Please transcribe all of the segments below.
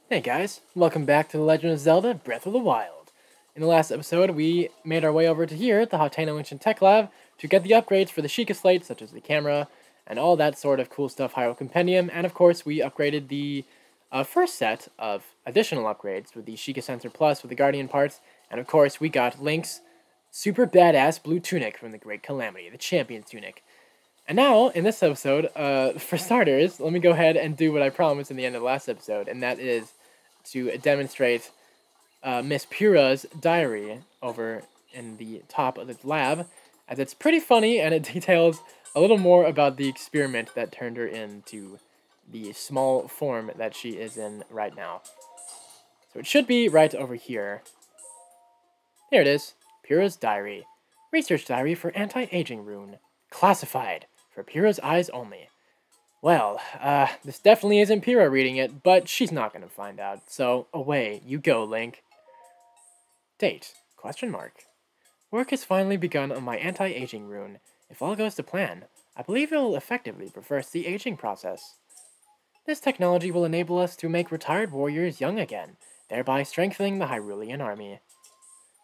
Hey guys, welcome back to The Legend of Zelda Breath of the Wild. In the last episode, we made our way over to here at the Hauteno Ancient Tech Lab to get the upgrades for the Sheikah Slate, such as the camera, and all that sort of cool stuff Hyrule Compendium, and of course we upgraded the first set of additional upgrades with the Sheikah Sensor Plus with the Guardian parts, and of course we got Link's super badass blue tunic from the Great Calamity, the Champion's Tunic. And now, in this episode, for starters, let me go ahead and do what I promised in the end of the last episode, and that is to demonstrate Miss Pura's diary over in the top of the lab, as it's pretty funny and it details a little more about the experiment that turned her into the small form that she is in right now. So it should be right over here. Here it is, Pura's diary. Research diary for anti-aging rune. Classified, for Pura's eyes only. Well, this definitely isn't Pyrrha reading it, but she's not going to find out, so away you go, Link. Date, ? Work has finally begun on my anti-aging rune. If all goes to plan, I believe it will effectively reverse the aging process. This technology will enable us to make retired warriors young again, thereby strengthening the Hyrulean army.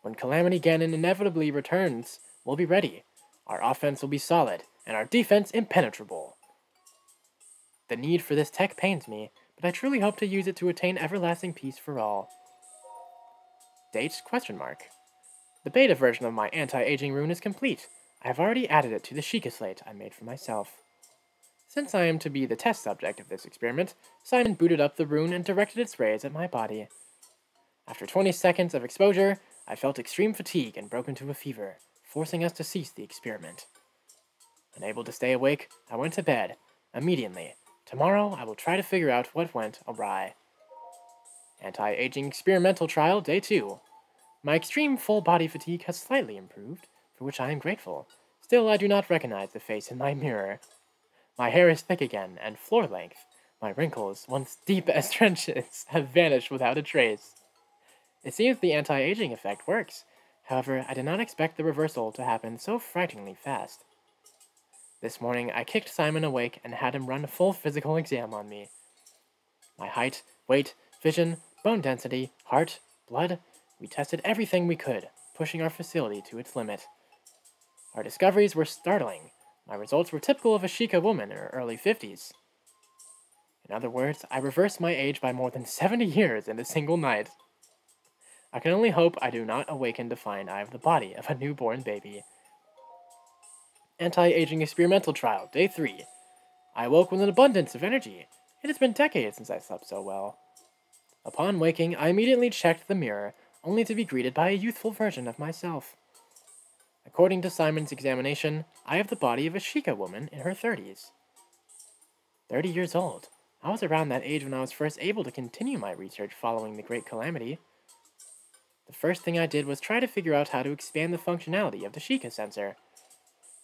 When Calamity Ganon inevitably returns, we'll be ready. Our offense will be solid, and our defense impenetrable. The need for this tech pains me, but I truly hope to use it to attain everlasting peace for all. Date? ? The beta version of my anti-aging rune is complete. I have already added it to the Sheikah Slate I made for myself. Since I am to be the test subject of this experiment, Simon booted up the rune and directed its rays at my body. After 20 seconds of exposure, I felt extreme fatigue and broke into a fever, forcing us to cease the experiment. Unable to stay awake, I went to bed, immediately. Tomorrow, I will try to figure out what went awry. Anti-aging experimental trial, day 2. My extreme full-body fatigue has slightly improved, for which I am grateful. Still, I do not recognize the face in my mirror. My hair is thick again, and floor-length. My wrinkles, once deep as trenches, have vanished without a trace. It seems the anti-aging effect works. However, I did not expect the reversal to happen so frighteningly fast. This morning, I kicked Simon awake and had him run a full physical exam on me. My height, weight, vision, bone density, heart, blood, we tested everything we could, pushing our facility to its limit. Our discoveries were startling. My results were typical of a Sheikah woman in her early 50s. In other words, I reversed my age by more than 70 years in a single night. I can only hope I do not awaken to find I have the body of a newborn baby. Anti-aging experimental trial, day 3. I awoke with an abundance of energy. It has been decades since I slept so well. Upon waking, I immediately checked the mirror, only to be greeted by a youthful version of myself. According to Simon's examination, I have the body of a Sheikah woman in her 30s. 30 years old. I was around that age when I was first able to continue my research following the Great Calamity. The first thing I did was try to figure out how to expand the functionality of the Sheikah sensor.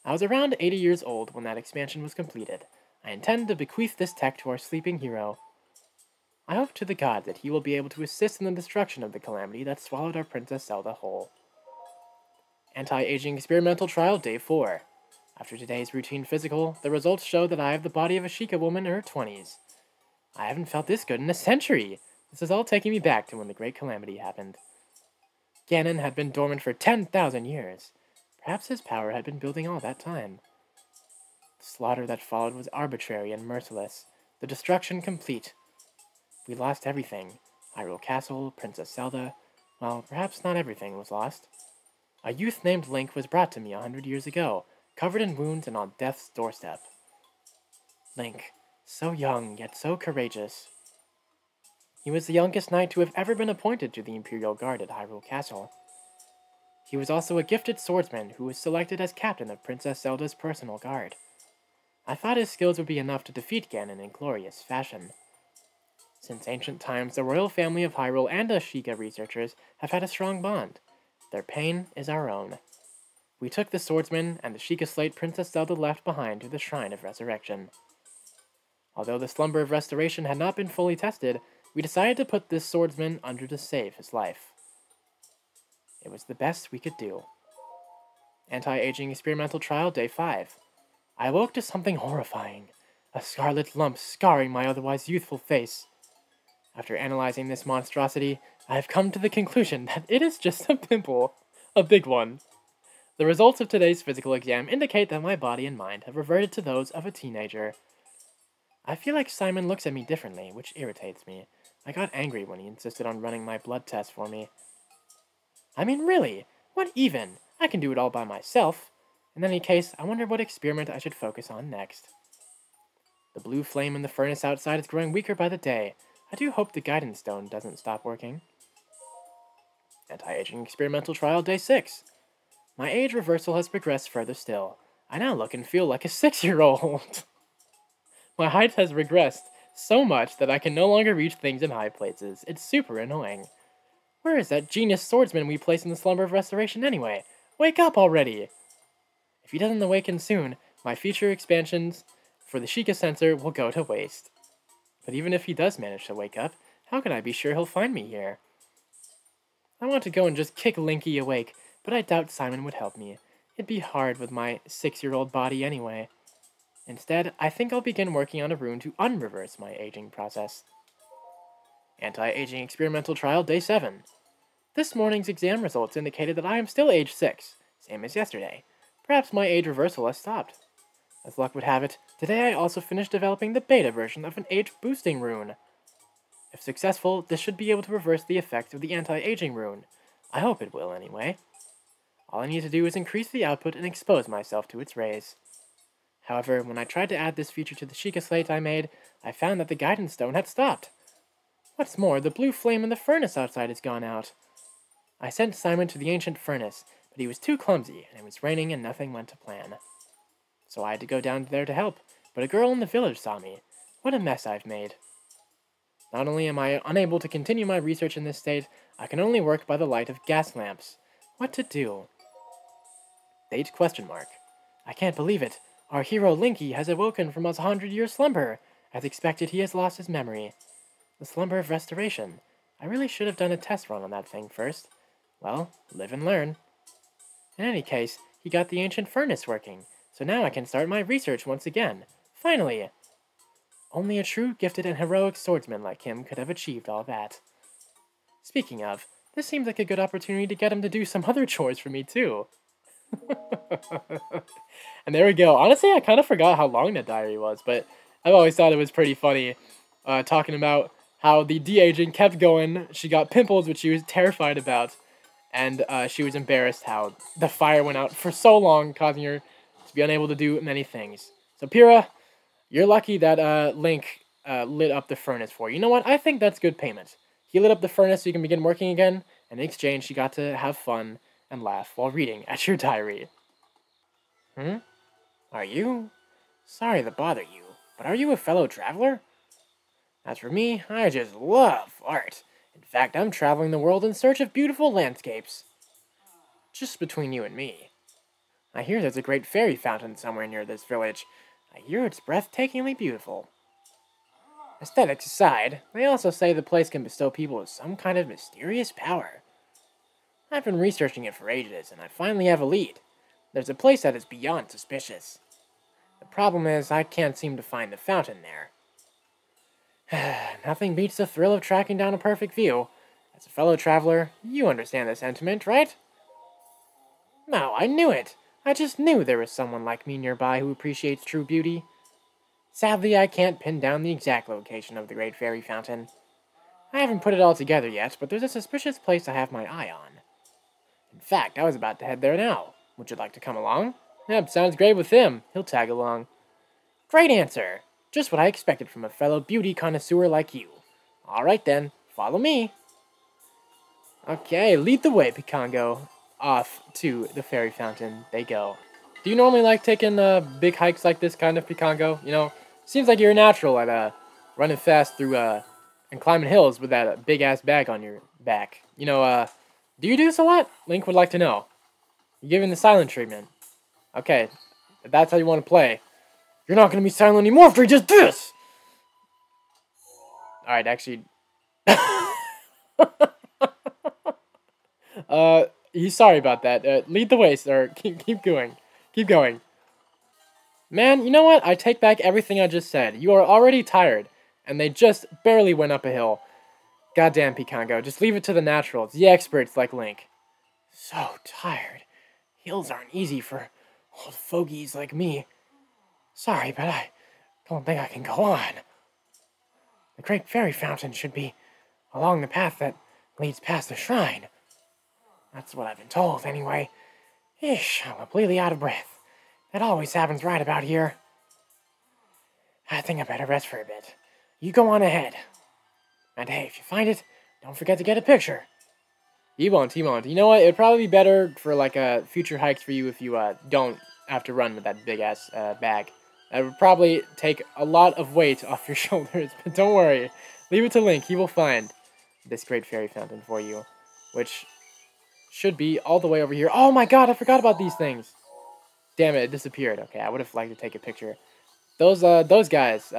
I was around 80 years old when that expansion was completed. I intend to bequeath this tech to our sleeping hero. I hope to the god that he will be able to assist in the destruction of the calamity that swallowed our Princess Zelda whole. Anti-aging experimental trial, day 4. After today's routine physical, the results show that I have the body of a Sheikah woman in her 20s. I haven't felt this good in a century! This is all taking me back to when the Great Calamity happened. Ganon had been dormant for 10,000 years. Perhaps his power had been building all that time. The slaughter that followed was arbitrary and merciless, the destruction complete. We lost everything. Hyrule Castle, Princess Zelda. Well, perhaps not everything was lost. A youth named Link was brought to me 100 years ago, covered in wounds and on death's doorstep. Link, so young, yet so courageous. He was the youngest knight to have ever been appointed to the Imperial Guard at Hyrule Castle. He was also a gifted swordsman who was selected as captain of Princess Zelda's personal guard. I thought his skills would be enough to defeat Ganon in glorious fashion. Since ancient times, the royal family of Hyrule and us Sheikah researchers have had a strong bond. Their pain is our own. We took the swordsman and the Sheikah Slate Princess Zelda left behind to the Shrine of Resurrection. Although the Slumber of Restoration had not been fully tested, we decided to put this swordsman under to save his life. It was the best we could do. Anti-aging experimental trial, day 5. I awoke to something horrifying. A scarlet lump scarring my otherwise youthful face. After analyzing this monstrosity, I have come to the conclusion that it is just a pimple. A big one. The results of today's physical exam indicate that my body and mind have reverted to those of a teenager. I feel like Simon looks at me differently, which irritates me. I got angry when he insisted on running my blood test for me. I mean, really? What even? I can do it all by myself. In any case, I wonder what experiment I should focus on next. The blue flame in the furnace outside is growing weaker by the day. I do hope the guidance stone doesn't stop working. Anti-aging experimental trial day 6. My age reversal has progressed further still. I now look and feel like a 6-year-old. My height has regressed so much that I can no longer reach things in high places. It's super annoying. Where is that genius swordsman we placed in the slumber of restoration anyway? Wake up already! If he doesn't awaken soon, my future expansions for the Sheikah sensor will go to waste. But even if he does manage to wake up, how can I be sure he'll find me here? I want to go and just kick Linky awake, but I doubt Simon would help me. It'd be hard with my 6-year-old body anyway. Instead, I think I'll begin working on a rune to unreverse my aging process. Anti-aging experimental trial day 7. This morning's exam results indicated that I am still age 6, same as yesterday. Perhaps my age reversal has stopped. As luck would have it, today I also finished developing the beta version of an age-boosting rune. If successful, this should be able to reverse the effect of the anti-aging rune. I hope it will, anyway. All I need to do is increase the output and expose myself to its rays. However, when I tried to add this feature to the Sheikah slate I made, I found that the guidance stone had stopped. What's more, the blue flame in the furnace outside has gone out. I sent Simon to the ancient furnace, but he was too clumsy, and it was raining and nothing went to plan. So I had to go down there to help, but a girl in the village saw me. What a mess I've made. Not only am I unable to continue my research in this state, I can only work by the light of gas lamps. What to do? Date ? I can't believe it. Our hero Linky has awoken from his 100-year slumber. As expected, he has lost his memory. The slumber of restoration. I really should have done a test run on that thing first. Well, live and learn. In any case, he got the ancient furnace working, so now I can start my research once again. Finally! Only a true gifted and heroic swordsman like him could have achieved all that. Speaking of, this seems like a good opportunity to get him to do some other chores for me too. And there we go. Honestly, I kind of forgot how long that diary was, but I've always thought it was pretty funny talking about how the de-aging kept going. She got pimples, which she was terrified about, and she was embarrassed how the fire went out for so long, causing her to be unable to do many things. So Pyrrha, you're lucky that Link lit up the furnace for you. You know what? I think that's good payment. He lit up the furnace so you can begin working again, and in exchange, she got to have fun and laugh while reading at your diary. Are you? Sorry to bother you, but are you a fellow traveler? As for me, I just love art. In fact, I'm traveling the world in search of beautiful landscapes. Just between you and me. I hear there's a great fairy fountain somewhere near this village. I hear it's breathtakingly beautiful. Aesthetics aside, they also say the place can bestow people with some kind of mysterious power. I've been researching it for ages, and I finally have a lead. There's a place that is beyond suspicious. The problem is, I can't seem to find the fountain there. Nothing beats the thrill of tracking down a perfect view. As a fellow traveler, you understand the sentiment, right? No, I knew it. I just knew there was someone like me nearby who appreciates true beauty. Sadly, I can't pin down the exact location of the Great Fairy Fountain. I haven't put it all together yet, but there's a suspicious place I have my eye on. In fact, I was about to head there now. Would you like to come along? Yep, sounds great with him. He'll tag along. Great answer. Just what I expected from a fellow beauty connoisseur like you. Alright then, follow me. Okay, lead the way, Pikango. Off to the fairy fountain they go. Do you normally like taking big hikes like this kind of, Pikango? You know, seems like you're a natural at running fast through and climbing hills with that big-ass bag on your back. You know, do you do this a lot? Link would like to know. You're giving the silent treatment. Okay, if that's how you want to play. You're not going to be silent anymore after he does this! Alright, actually... he's sorry about that. Lead the way, sir. Keep going. Keep going. Man, you know what? I take back everything I just said. You are already tired, and they just barely went up a hill. Goddamn, Picango. Just leave it to the naturals, the experts like Link. So tired. Hills aren't easy for old fogies like me. Sorry, but I don't think I can go on. The Great Fairy Fountain should be along the path that leads past the shrine. That's what I've been told, anyway. Ish, I'm completely out of breath. That always happens right about here. I think I better rest for a bit. You go on ahead. And hey, if you find it, don't forget to get a picture. He won't. You know what? It'd probably be better for, like, future hikes for you if you, don't have to run with that big-ass, bag. That would probably take a lot of weight off your shoulders, but don't worry. Leave it to Link. He will find this Great Fairy Fountain for you, which should be all the way over here. Oh my god, I forgot about these things. Damn it, it disappeared. Okay, I would have liked to take a picture. Those guys,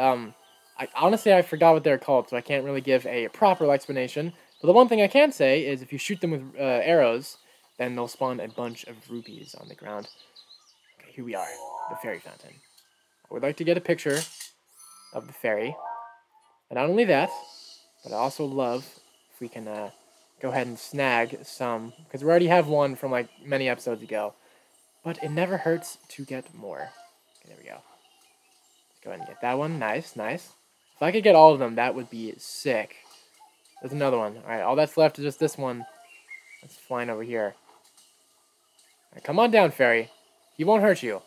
honestly, I forgot what they're called, so I can't really give a proper explanation. But the one thing I can say is if you shoot them with arrows, then they'll spawn a bunch of rupees on the ground. Okay, here we are, the fairy fountain. I would like to get a picture of the fairy. And not only that, but I also love if we can go ahead and snag some, because we already have one from like many episodes ago. But it never hurts to get more. Okay, there we go. Let's go ahead and get that one. Nice, nice. If I could get all of them, that would be sick. There's another one. Alright, all that's left is just this one. That's flying over here. Alright, come on down, fairy. He won't hurt you.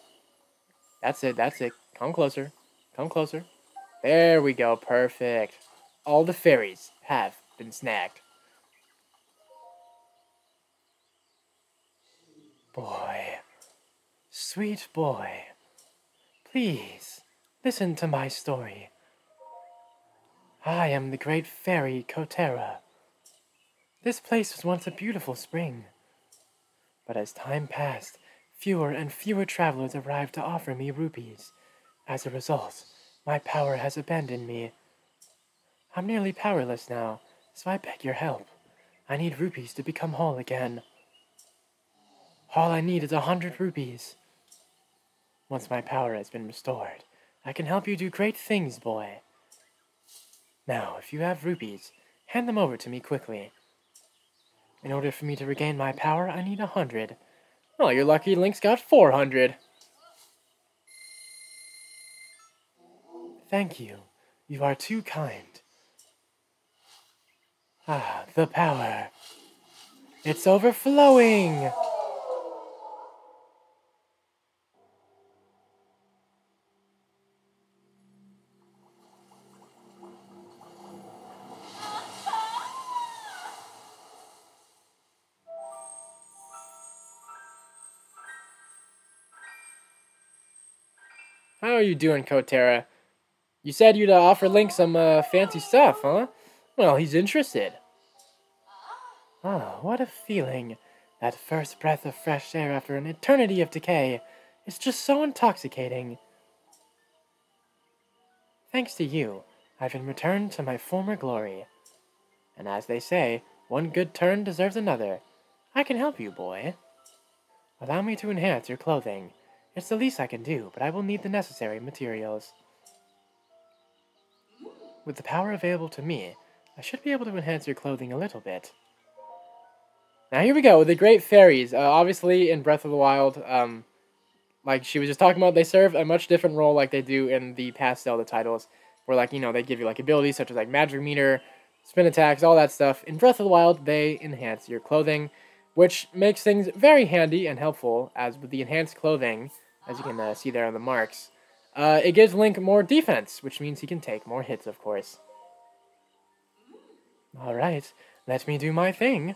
That's it, that's it. Come closer. Come closer. There we go. Perfect. All the fairies have been snagged. Boy. Sweet boy. Please, listen to my story. I am the great fairy Kotera. This place was once a beautiful spring. But as time passed, fewer and fewer travelers arrived to offer me rupees. As a result, my power has abandoned me. I'm nearly powerless now, so I beg your help. I need rupees to become whole again. All I need is 100 rupees. Once my power has been restored, I can help you do great things, boy. Now, if you have rupees, hand them over to me quickly. In order for me to regain my power, I need 100. Oh, you're lucky Link's got 400. Thank you. You are too kind. Ah, the power. It's overflowing! How are you doing, Kotera? You said you'd offer Link some fancy stuff, huh? Well, he's interested. Ah, what a feeling. That first breath of fresh air after an eternity of decay. It's just so intoxicating. Thanks to you, I've been returned to my former glory. And as they say, one good turn deserves another. I can help you, boy. Allow me to enhance your clothing. It's the least I can do, but I will need the necessary materials. With the power available to me, I should be able to enhance your clothing a little bit. Now here we go, the Great Fairies. Obviously, in Breath of the Wild, like she was just talking about, they serve a much different role like they do in the past Zelda titles. Where, like, you know, they give you, like, abilities such as, like, magic meter, spin attacks, all that stuff. In Breath of the Wild, they enhance your clothing, which makes things very handy and helpful, as with the enhanced clothing, as you can see there on the marks. It gives Link more defense, which means he can take more hits, of course. Alright, let me do my thing.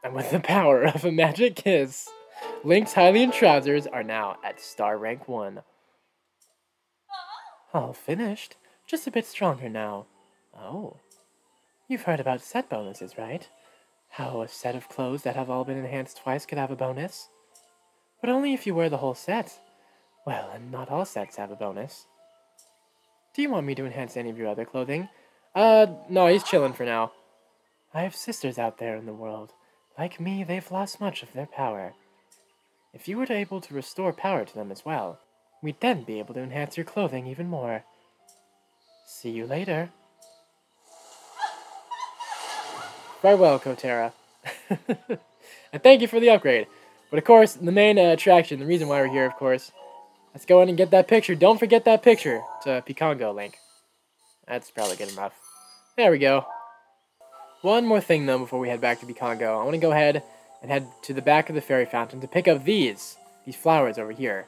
And with the power of a magic kiss, Link's Hylian trousers are now at star rank 1. All finished. Just a bit stronger now. Oh. You've heard about set bonuses, right? How a set of clothes that have all been enhanced twice could have a bonus. But only if you wear the whole set. Well, and not all sets have a bonus. Do you want me to enhance any of your other clothing? No, he's chilling for now. I have sisters out there in the world. Like me, they've lost much of their power. If you were able to restore power to them as well, We'd then be able to enhance your clothing even more. See you later. Farewell, Kotera. And thank you for the upgrade. But of course, the main attraction, the reason why we're here, of course, let's go in and get that picture. Don't forget that picture to Picongo, Link. That's probably good enough. There we go. One more thing, though, before we head back to Picongo. I want to go ahead and head to the back of the fairy fountain to pick up these flowers over here.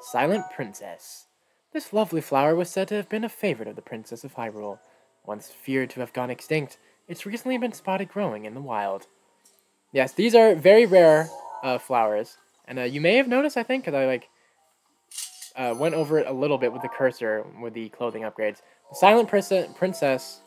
Silent Princess. This lovely flower was said to have been a favorite of the Princess of Hyrule. Once feared to have gone extinct, it's recently been spotted growing in the wild. Yes, these are very rare flowers. And you may have noticed, I think, because I went over it a little bit with the cursor with the clothing upgrades. The Silent Princess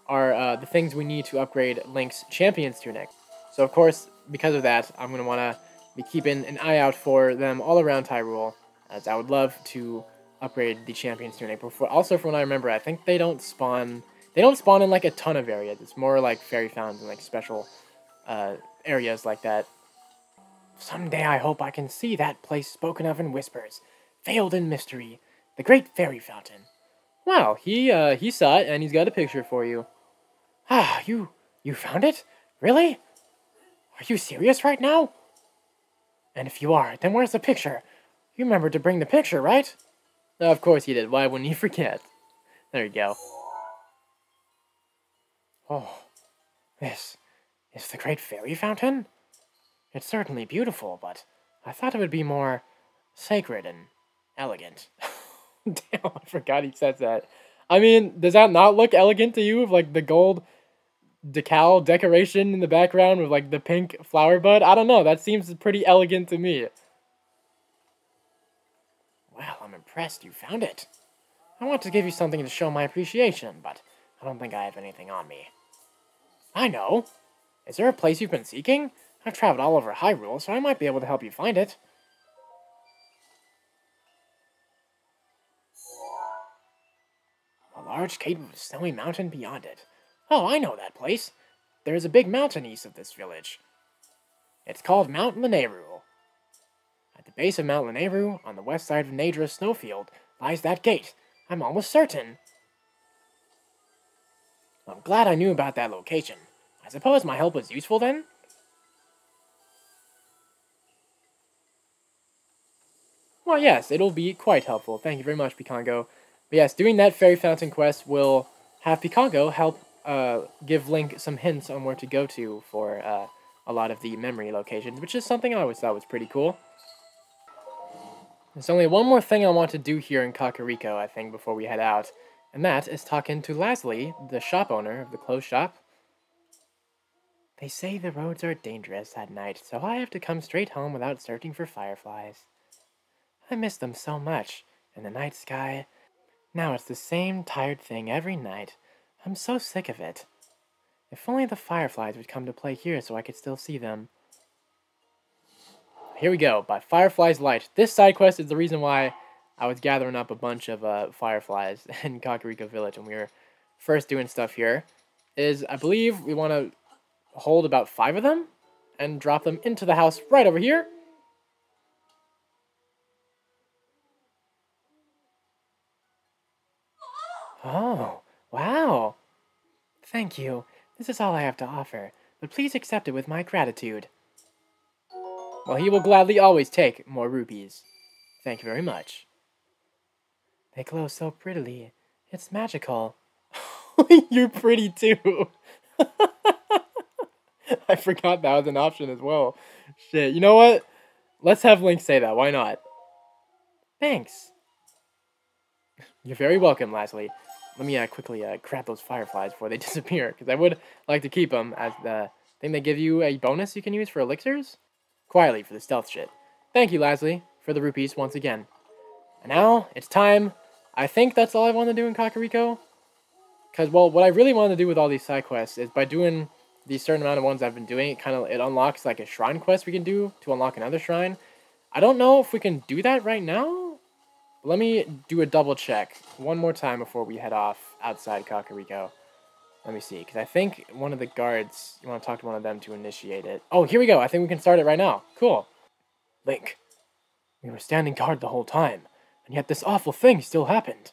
are the things we need to upgrade Link's Champion's Tunic. So, of course, because of that, I'm going to want to be keeping an eye out for them all around Hyrule, as I would love to upgrade the Champion's Tunic. But also, from what I remember, I think they don't spawn in, like, a ton of areas. It's more like fairy fountains and, like, special areas like that. Someday I hope I can see that place spoken of in whispers, veiled in mystery, the great fairy fountain. Wow, he saw it, and he's got a picture for you. Ah, you found it? Really? Are you serious right now? And if you are, then where's the picture? You remembered to bring the picture, right? Of course you did. Why wouldn't you forget? There you go. Oh, this is the great fairy fountain? It's certainly beautiful, but I thought it would be more sacred and elegant. Damn, I forgot he says that. I mean, does that not look elegant to you, with like the gold decal decoration in the background with like the pink flower bud? I don't know, that seems pretty elegant to me. Well, I'm impressed you found it. I want to give you something to show my appreciation, but I don't think I have anything on me. I know. Is there a place you've been seeking? I've traveled all over Hyrule, so I might be able to help you find it. A large cave with a snowy mountain beyond it. Oh, I know that place. There is a big mountain east of this village. It's called Mount Lanayru. At the base of Mount Lanayru, on the west side of Nadra's snowfield, lies that gate. I'm almost certain. I'm glad I knew about that location. I suppose my help was useful then? Well, yes, it'll be quite helpful. Thank you very much, Picongo. But yes, doing that Fairy Fountain quest will have Picongo help give Link some hints on where to go to for a lot of the memory locations, which is something I always thought was pretty cool. There's only one more thing I want to do here in Kakariko, I think, before we head out, and that is talking to Leslie, the shop owner of the clothes shop. They say the roads are dangerous at night, so I have to come straight home without searching for fireflies. I miss them so much, and the night sky. Now it's the same tired thing every night. I'm so sick of it. If only the fireflies would come to play here so I could still see them. Here we go, by Firefly's Light. This side quest is the reason why I was gathering up a bunch of fireflies in Kakariko Village when we were first doing stuff here. I believe we want to hold about 5 of them and drop them into the house right over here. Oh, wow. Thank you. This is all I have to offer, but please accept it with my gratitude. Well, he will gladly always take more rupees. Thank you very much. They glow so prettily. It's magical. You're pretty too. I forgot that was an option as well. Shit, you know what? Let's have Link say that. Why not? Thanks. You're very welcome, Leslie. Let me quickly grab those fireflies before they disappear, because I would like to keep them as the thing they give you a bonus you can use for elixirs. Quietly for the stealth shit. Thank you, Leslie, for the rupees once again. And now, it's time. I think that's all I want to do in Kakariko. Because, well, what I really want to do with all these side quests is by doing the certain amount of ones I've been doing, it unlocks like a shrine quest we can do to unlock another shrine. I don't know if we can do that right now. Let me do a double check one more time before we head off outside Kakariko. Let me see, because I think one of the guards, you want to talk to one of them to initiate it. Oh, here we go. I think we can start it right now. Cool. Link, we were standing guard the whole time. And yet this awful thing still happened.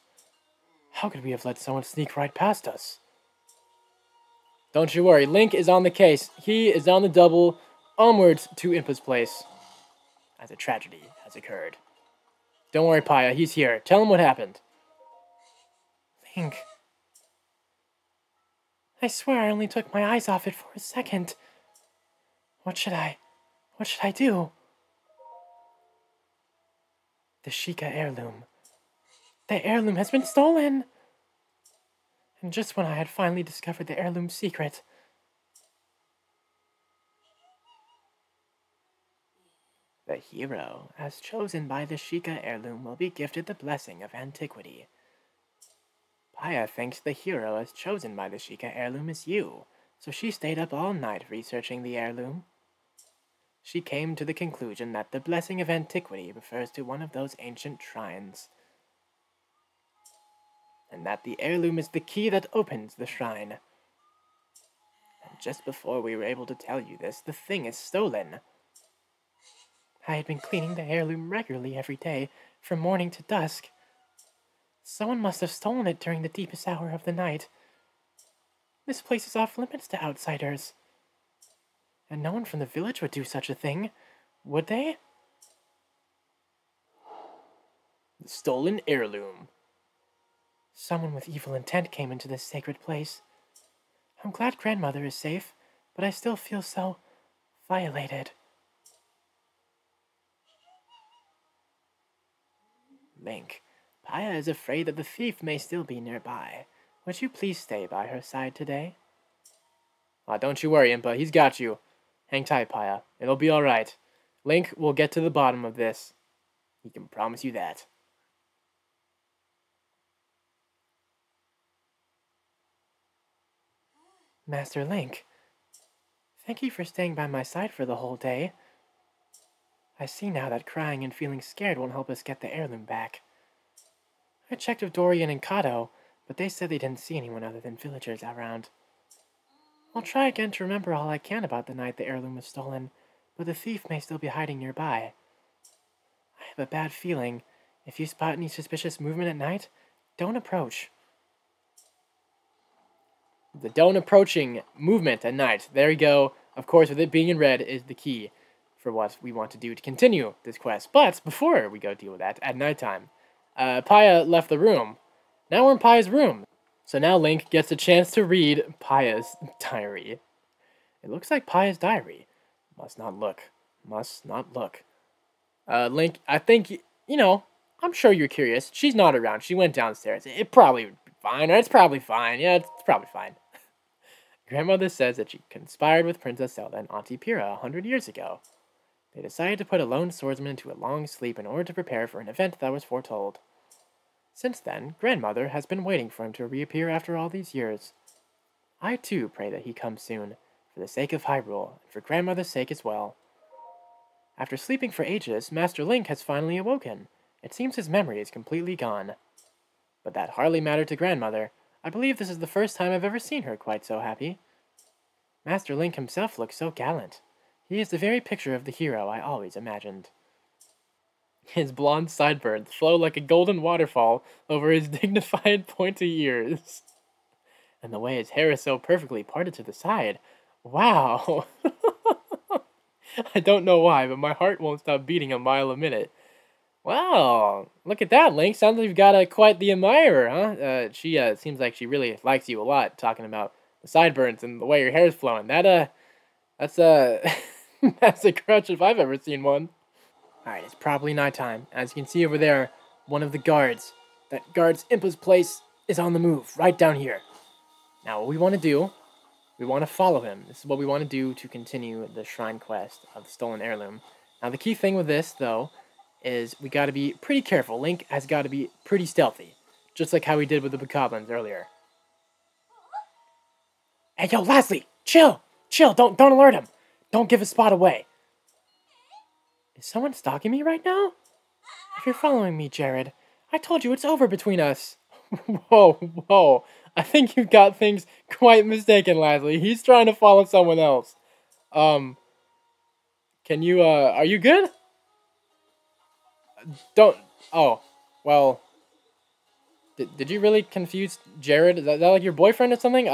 How could we have let someone sneak right past us? Don't you worry, Link is on the case. He is on the double, onwards to Impa's place, as a tragedy has occurred. Don't worry, Paya, he's here. Tell him what happened. Link. I swear I only took my eyes off it for a second. What should I do? The Sheikah heirloom. The heirloom has been stolen! And just when I had finally discovered the heirloom's secret. The hero, as chosen by the Sheikah heirloom, will be gifted the blessing of antiquity. Paya thinks the hero as chosen by the Sheikah heirloom is you, so she stayed up all night researching the heirloom. She came to the conclusion that the blessing of antiquity refers to one of those ancient shrines, and that the heirloom is the key that opens the shrine. And just before we were able to tell you this, the thing is stolen. I had been cleaning the heirloom regularly every day, from morning to dusk. Someone must have stolen it during the deepest hour of the night. This place is off limits to outsiders. And no one from the village would do such a thing, would they? The stolen heirloom. Someone with evil intent came into this sacred place. I'm glad grandmother is safe, but I still feel so violated. Link, Paya is afraid that the thief may still be nearby. Would you please stay by her side today? Don't you worry, Impa. He's got you. Hang tight, Paya. It'll be alright. Link will get to the bottom of this. He can promise you that. Master Link, thank you for staying by my side for the whole day. I see now that crying and feeling scared won't help us get the heirloom back. I checked with Dorian and Kato, but they said they didn't see anyone other than villagers around. I'll try again to remember all I can about the night the heirloom was stolen, but the thief may still be hiding nearby. I have a bad feeling. If you spot any suspicious movement at night, don't approach. The don't approaching movement at night. There you go. Of course, with it being in red is the key for what we want to do to continue this quest. But before we go deal with that, at nighttime, Paya left the room. Now we're in Paya's room. So now Link gets a chance to read Paya's diary. It looks like Paya's diary. Must not look. Must not look. Link, I think, you know, I'm sure you're curious. She's not around. She went downstairs. It probably would be fine, or it's probably fine. Yeah, it's probably fine. Grandmother says that she conspired with Princess Zelda and Auntie Pyrrha 100 years ago. They decided to put a lone swordsman into a long sleep in order to prepare for an event that was foretold. Since then, Grandmother has been waiting for him to reappear after all these years. I too pray that he comes soon, for the sake of Hyrule, and for Grandmother's sake as well. After sleeping for ages, Master Link has finally awoken. It seems his memory is completely gone. But that hardly mattered to Grandmother. I believe this is the first time I've ever seen her quite so happy. Master Link himself looks so gallant. He is the very picture of the hero I always imagined. His blonde sideburns flow like a golden waterfall over his dignified pointy ears. And the way his hair is so perfectly parted to the side. Wow! I don't know why, but my heart won't stop beating a mile a minute. Wow! Look at that, Link. Sounds like you've got quite the admirer, huh? She seems like she really likes you a lot, talking about the sideburns and the way your hair is flowing. That's that's a crush if I've ever seen one. Alright, it's probably nighttime. As you can see over there, one of the guards that guards Impa's place is on the move, right down here. Now, what we want to do, we want to follow him. This is what we want to do to continue the shrine quest of the stolen heirloom. Now, the key thing with this, though, is we got to be pretty careful. Link has got to be pretty stealthy, just like how we did with the bokoblins earlier. Hey, yo, Leslie, chill! Chill, don't alert him! Don't give his spot away! Is someone stalking me right now? If you're following me, Jared, I told you it's over between us. Whoa. I think you've got things quite mistaken, Leslie. He's trying to follow someone else. Can you, are you good? Oh. Well, did you really confuse Jared? Is that like your boyfriend or something?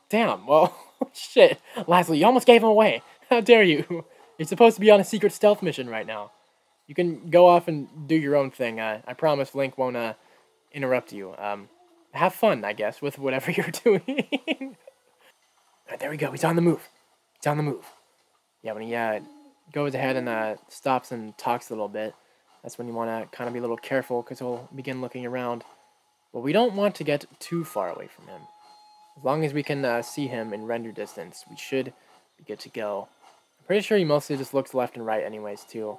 Damn, well, shit. Lastly, you almost gave him away. How dare you? You're supposed to be on a secret stealth mission right now. You can go off and do your own thing. I promise Link won't interrupt you. Have fun, I guess, with whatever you're doing. Alright, there we go. He's on the move. He's on the move. Yeah, when he goes ahead and stops and talks a little bit, that's when you want to kind of be a little careful because he'll begin looking around. But we don't want to get too far away from him. As long as we can see him in render distance, we should be good to go. I'm pretty sure he mostly just looks left and right anyways, too.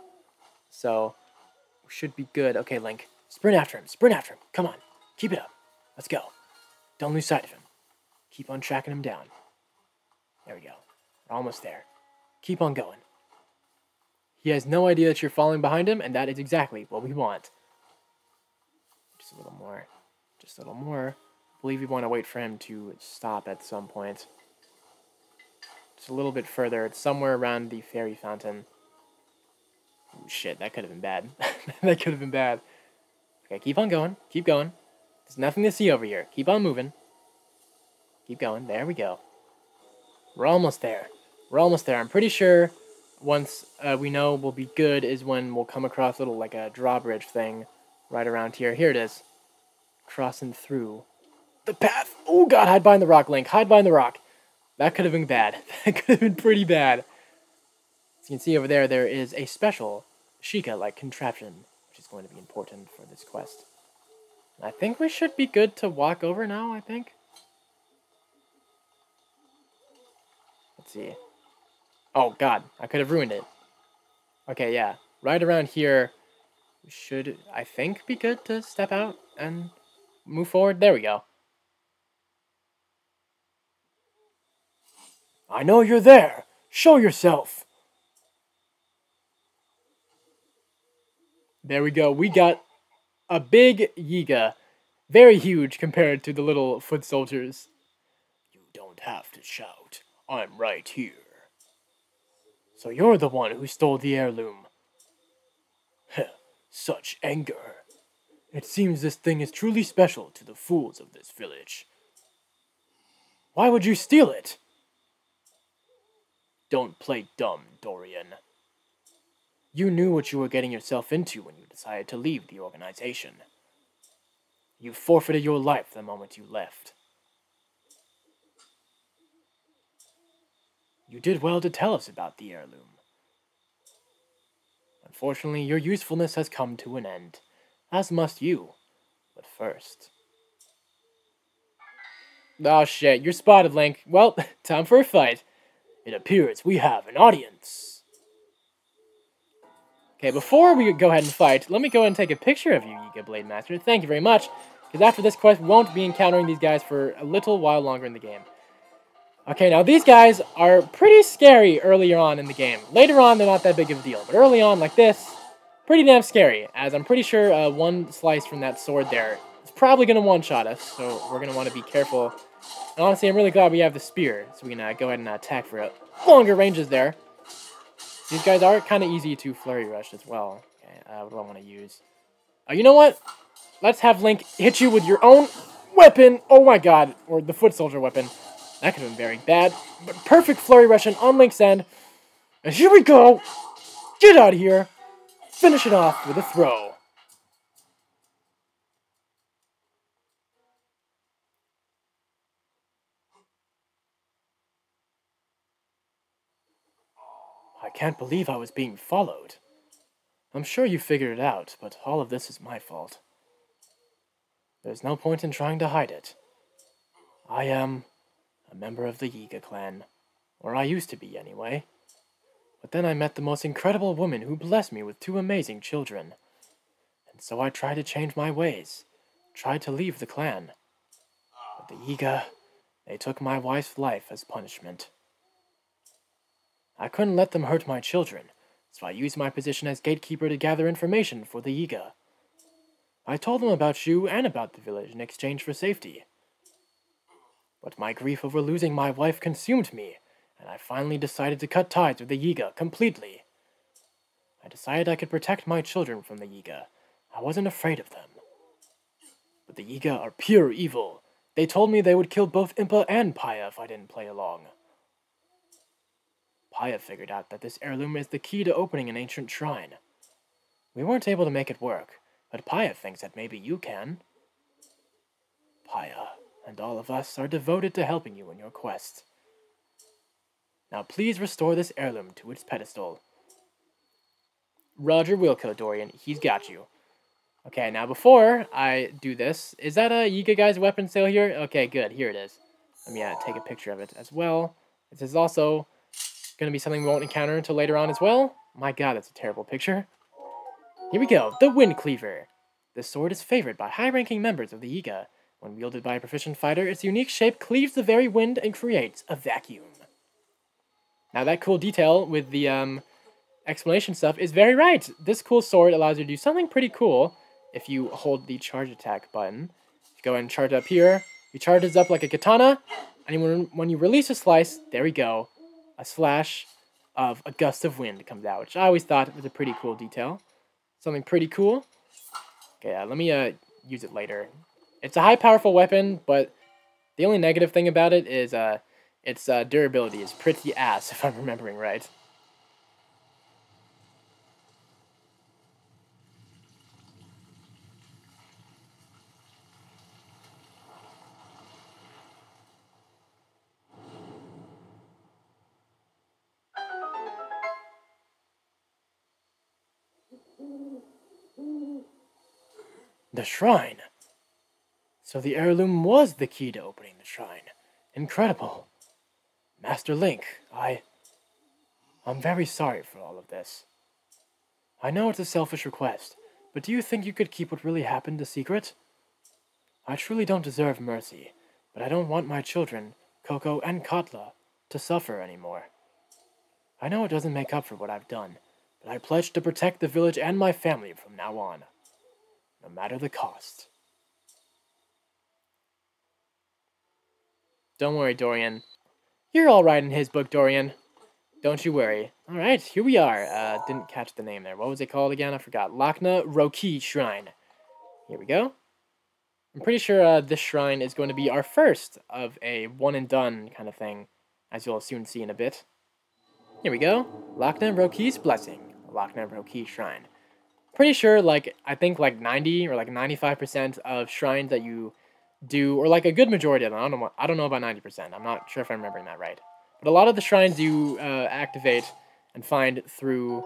So, we should be good. Okay, Link. Sprint after him. Sprint after him. Come on. Keep it up. Let's go. Don't lose sight of him. Keep on tracking him down. There we go. We're almost there. Keep on going. He has no idea that you're falling behind him, and that is exactly what we want. Just a little more. Just a little more. I believe we want to wait for him to stop at some point. Just a little bit further. It's somewhere around the fairy fountain. Ooh, shit, that could have been bad. That could have been bad. Okay, keep on going. Keep going. There's nothing to see over here. Keep on moving. Keep going. There we go. We're almost there. We're almost there. I'm pretty sure once we know we'll be good is when we'll come across a little, like a drawbridge thing right around here. Here it is. Crossing through the path. Oh, God, hide behind the rock, Link. Hide behind the rock. That could have been bad. That could have been pretty bad. As you can see over there, there is a special Sheikah-like contraption, which is going to be important for this quest. I think we should be good to walk over now, I think. Let's see. Oh, God, I could have ruined it. Okay, yeah. Right around here, we should, I think, be good to step out and move forward. There we go. I know you're there. Show yourself. There we go. We got a big Yiga. Very huge compared to the little foot soldiers. You don't have to shout. I'm right here. So you're the one who stole the heirloom. Such anger. It seems this thing is truly special to the fools of this village. Why would you steal it? Don't play dumb, Dorian. You knew what you were getting yourself into when you decided to leave the organization. You forfeited your life the moment you left. You did well to tell us about the heirloom. Unfortunately, your usefulness has come to an end, as must you. But first... Oh shit, you're spotted, Link. Well, time for a fight. It appears we have an audience. Okay, before we go ahead and fight, let me go ahead and take a picture of you, Yiga Blade Master. Thank you very much, because after this quest, we won't be encountering these guys for a little while longer in the game. Okay, now these guys are pretty scary earlier on in the game. Later on, they're not that big of a deal, but early on, like this, pretty damn scary, as I'm pretty sure one slice from that sword there is probably going to one-shot us, so we're going to want to be careful. And honestly, I'm really glad we have the spear, so we can go ahead and attack for longer ranges there. These guys are kind of easy to flurry rush as well. Okay, what do I want to use? You know what? Let's have Link hit you with your own weapon. Oh my god. Or the foot soldier weapon. That could have been very bad. But perfect flurry rushing on Link's end. And here we go. Get out of here. Finish it off with a throw. I can't believe I was being followed. I'm sure you figured it out, but all of this is my fault. There's no point in trying to hide it. I am a member of the Yiga clan. Or I used to be, anyway. But then I met the most incredible woman who blessed me with 2 amazing children. And so I tried to change my ways. Tried to leave the clan. But the Yiga, they took my wife's life as punishment. I couldn't let them hurt my children, so I used my position as gatekeeper to gather information for the Yiga. I told them about you and about the village in exchange for safety. But my grief over losing my wife consumed me, and I finally decided to cut ties with the Yiga completely. I decided I could protect my children from the Yiga. I wasn't afraid of them. but the Yiga are pure evil. They told me they would kill both Impa and Paya if I didn't play along. Paya figured out that this heirloom is the key to opening an ancient shrine. We weren't able to make it work, but Paya thinks that maybe you can. Paya and all of us are devoted to helping you in your quest. Now please restore this heirloom to its pedestal. Roger Wilco, Dorian. He's got you. Okay, now before I do this, is that a Yiga guy's weapon still here? Okay, good. Here it is. Let me take a picture of it as well. This is also going to be something we won't encounter until later on as well. My god, that's a terrible picture. Here we go. The Wind Cleaver. This sword is favored by high-ranking members of the Yiga. When wielded by a proficient fighter, its unique shape cleaves the very wind and creates a vacuum. Now that cool detail with the explanation stuff is very right. This cool sword allows you to do something pretty cool if you hold the charge attack button. You go ahead and charge up here. You charge it up like a katana, and when you release a slice, there we go. A slash of a gust of wind comes out, which I always thought was a pretty cool detail. Something pretty cool. Okay, let me use it later. It's a high powerful weapon, but the only negative thing about it is its durability is pretty ass, if I'm remembering right. The shrine. So the heirloom was the key to opening the shrine. Incredible. Master Link, I'm very sorry for all of this. I know it's a selfish request, but do you think you could keep what really happened a secret? I truly don't deserve mercy, but I don't want my children, Coco and Katla, to suffer anymore. I know it doesn't make up for what I've done, but I pledge to protect the village and my family from now on, no matter the cost. Don't worry, Dorian. You're all right in his book, Dorian. Don't you worry. All right, here we are. Didn't catch the name there. What was it called again? I forgot. Lakna Roki Shrine. Here we go. I'm pretty sure this shrine is going to be our first of a one-and-done kind of thing, as you'll soon see in a bit. Here we go. Lakna Roki's Blessing. Lakna Roki Shrine. Pretty sure, I think 90 or 95% of shrines that you do, or a good majority of them, I don't know about 90%. I'm not sure if I'm remembering that right. But a lot of the shrines you activate and find through...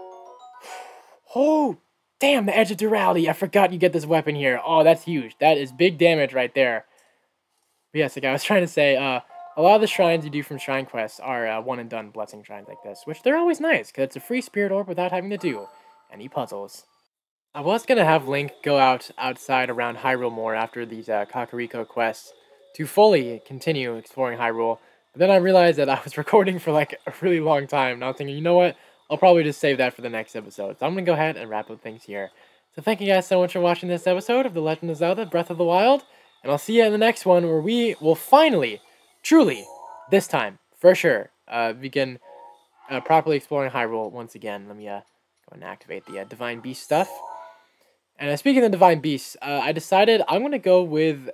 Oh, damn, the Edge of Duality. I forgot you get this weapon here. Oh, that's huge. That is big damage right there. But yes, I was trying to say, a lot of the shrines you do from Shrine Quests are one-and-done blessing shrines like this, which they're always nice, because it's a free spirit orb without having to do any puzzles. I was going to have Link go outside around Hyrule more after these Kakariko quests to fully continue exploring Hyrule. But then I realized that I was recording for a really long time. And I was thinking, you know what? I'll probably just save that for the next episode. So I'm going to go ahead and wrap up things here. So thank you guys so much for watching this episode of The Legend of Zelda Breath of the Wild. And I'll see you in the next one where we will finally, truly, this time, for sure, begin properly exploring Hyrule once again. Let me go and activate the Divine Beast stuff. And speaking of Divine Beasts, I decided I'm going to go with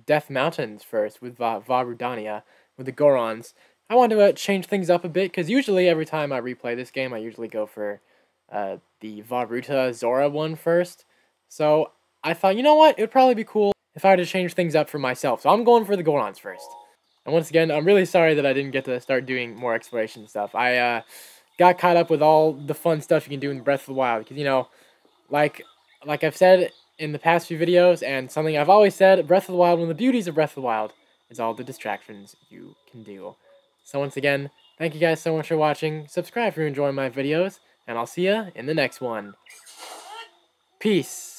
Death Mountains first, with Rudania, with the Gorons. I want to change things up a bit, because usually every time I replay this game, I usually go for the Varuta Zora one first. So I thought, you know what, it would probably be cool if I had to change things up for myself. So I'm going for the Gorons first. And once again, I'm really sorry that I didn't get to start doing more exploration stuff. I got caught up with all the fun stuff you can do in Breath of the Wild, because, you know, like I've said in the past few videos, and something I've always said, Breath of the Wild, one of the beauties of Breath of the Wild is all the distractions you can do. So once again, thank you guys so much for watching. Subscribe if you're enjoying my videos, and I'll see ya in the next one. Peace.